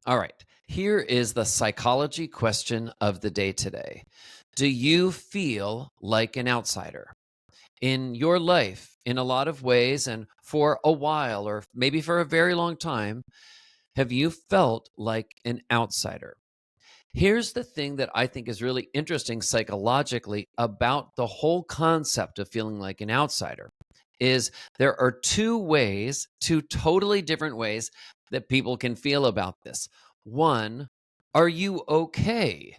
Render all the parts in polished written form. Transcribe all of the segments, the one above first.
All right. Here is the psychology question of the day today. Do you feel like an outsider in your life in a lot of ways and for a while or maybe for a very long time? Have you felt like an outsider? Here's the thing that I think is really interesting psychologically about the whole concept of feeling like an outsider is there are two totally different ways that people can feel about this. One, are you okay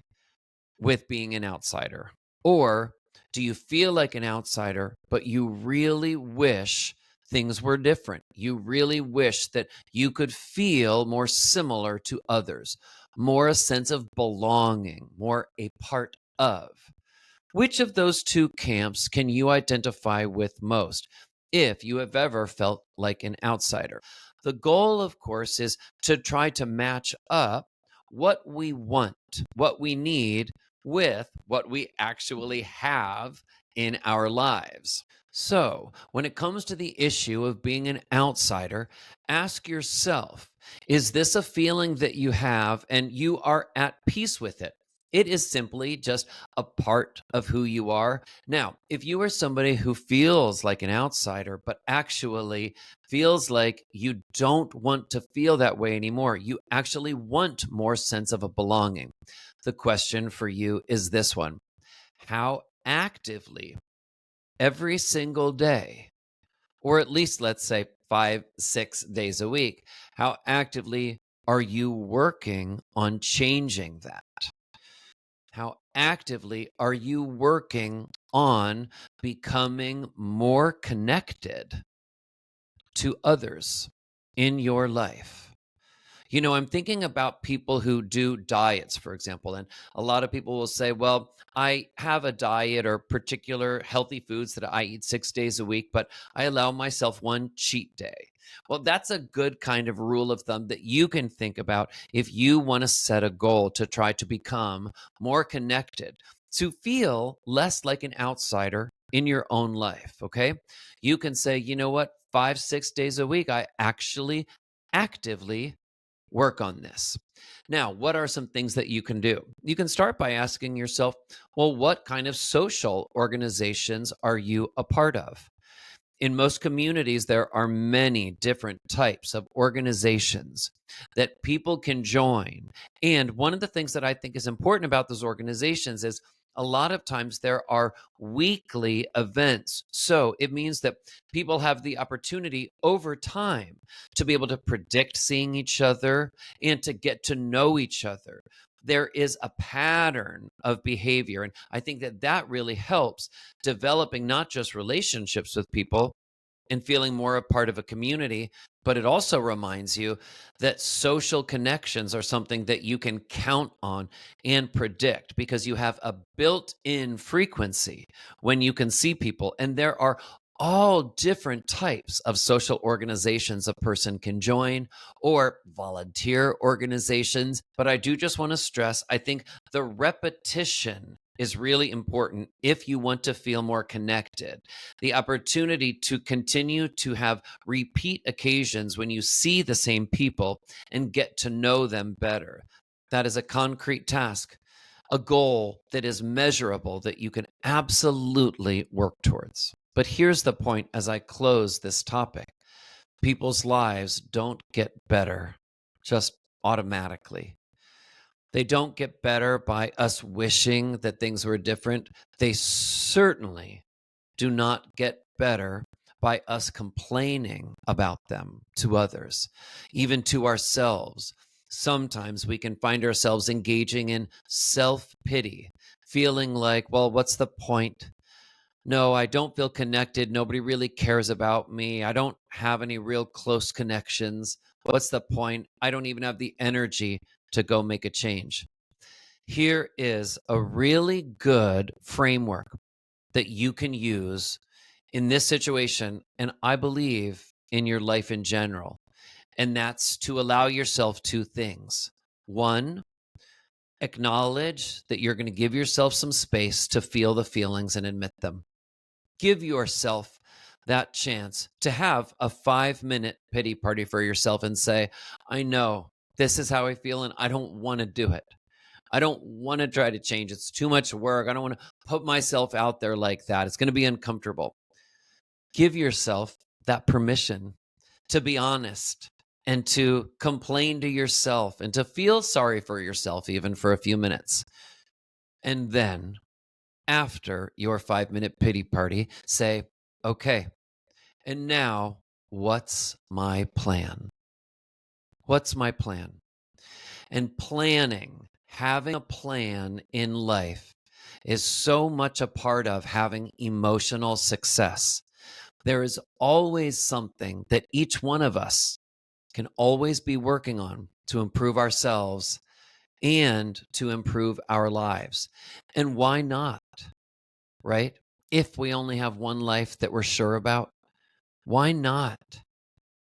with being an outsider? Or do you feel like an outsider, but you really wish things were different? You really wish that you could feel more similar to others, more a sense of belonging, more a part of. Which of those two camps can you identify with most if you have ever felt like an outsider? The goal, of course, is to try to match up what we want, what we need, with what we actually have in our lives. So, when it comes to the issue of being an outsider, ask yourself, is this a feeling that you have and you are at peace with it? It is simply just a part of who you are. Now, if you are somebody who feels like an outsider, but actually feels like you don't want to feel that way anymore, you actually want more sense of a belonging. The question for you is this one: how actively, every single day, or at least let's say 5, 6 days a week, how actively are you working on changing that? How actively are you working on becoming more connected to others in your life? I'm thinking about people who do diets, for example, and a lot of people will say, well, I have a diet or particular healthy foods that I eat 6 days a week, but I allow myself one cheat day. Well, that's a good kind of rule of thumb that you can think about if you want to set a goal to try to become more connected, to feel less like an outsider in your own life. Okay. You can say, you know what, 5, 6 days a week, I actually actively work on this. Now, what are some things that you can do? You can start by asking yourself, well, what kind of social organizations are you a part of? In most communities, there are many different types of organizations that people can join. And one of the things that I think is important about those organizations is a lot of times there are weekly events. So it means that people have the opportunity over time to be able to predict seeing each other and to get to know each other. There is a pattern of behavior. And I think that that really helps developing not just relationships with people and feeling more a part of a community, but it also reminds you that social connections are something that you can count on and predict because you have a built in frequency when you can see people. And there are all different types of social organizations a person can join or volunteer organizations. But I do just want to stress, I think the repetition is really important if you want to feel more connected. The opportunity to continue to have repeat occasions when you see the same people and get to know them better. That is a concrete task, a goal that is measurable that you can absolutely work towards. But here's the point as I close this topic: people's lives don't get better just automatically. They don't get better by us wishing that things were different. They certainly do not get better by us complaining about them to others, even to ourselves. Sometimes we can find ourselves engaging in self pity, feeling like, well, what's the point? No, I don't feel connected. Nobody really cares about me. I don't have any real close connections. What's the point? I don't even have the energy to go make a change. Here is a really good framework that you can use in this situation, and I believe in your life in general. And that's to allow yourself two things. One, acknowledge that you're going to give yourself some space to feel the feelings and admit them. Give yourself that chance to have a 5-minute pity party for yourself and say, I know This is how I feel, and I don't want to do it. I don't want to try to change. It's too much work. I don't want to put myself out there like that. It's going to be uncomfortable. Give yourself that permission to be honest and to complain to yourself and to feel sorry for yourself, even for a few minutes. And then, after your 5-minute pity party, say, okay, and now what's my plan? What's my plan? And planning, having a plan in life is so much a part of having emotional success. There is always something that each one of us can always be working on to improve ourselves and to improve our lives. And why not, right? If we only have one life that we're sure about, why not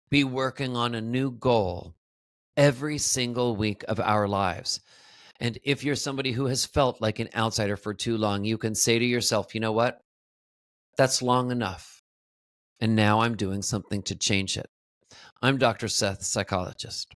be working on a new goal every single week of our lives? And if you're somebody who has felt like an outsider for too long, you can say to yourself, you know what? That's long enough. And now I'm doing something to change it. I'm Dr. Seth, psychologist.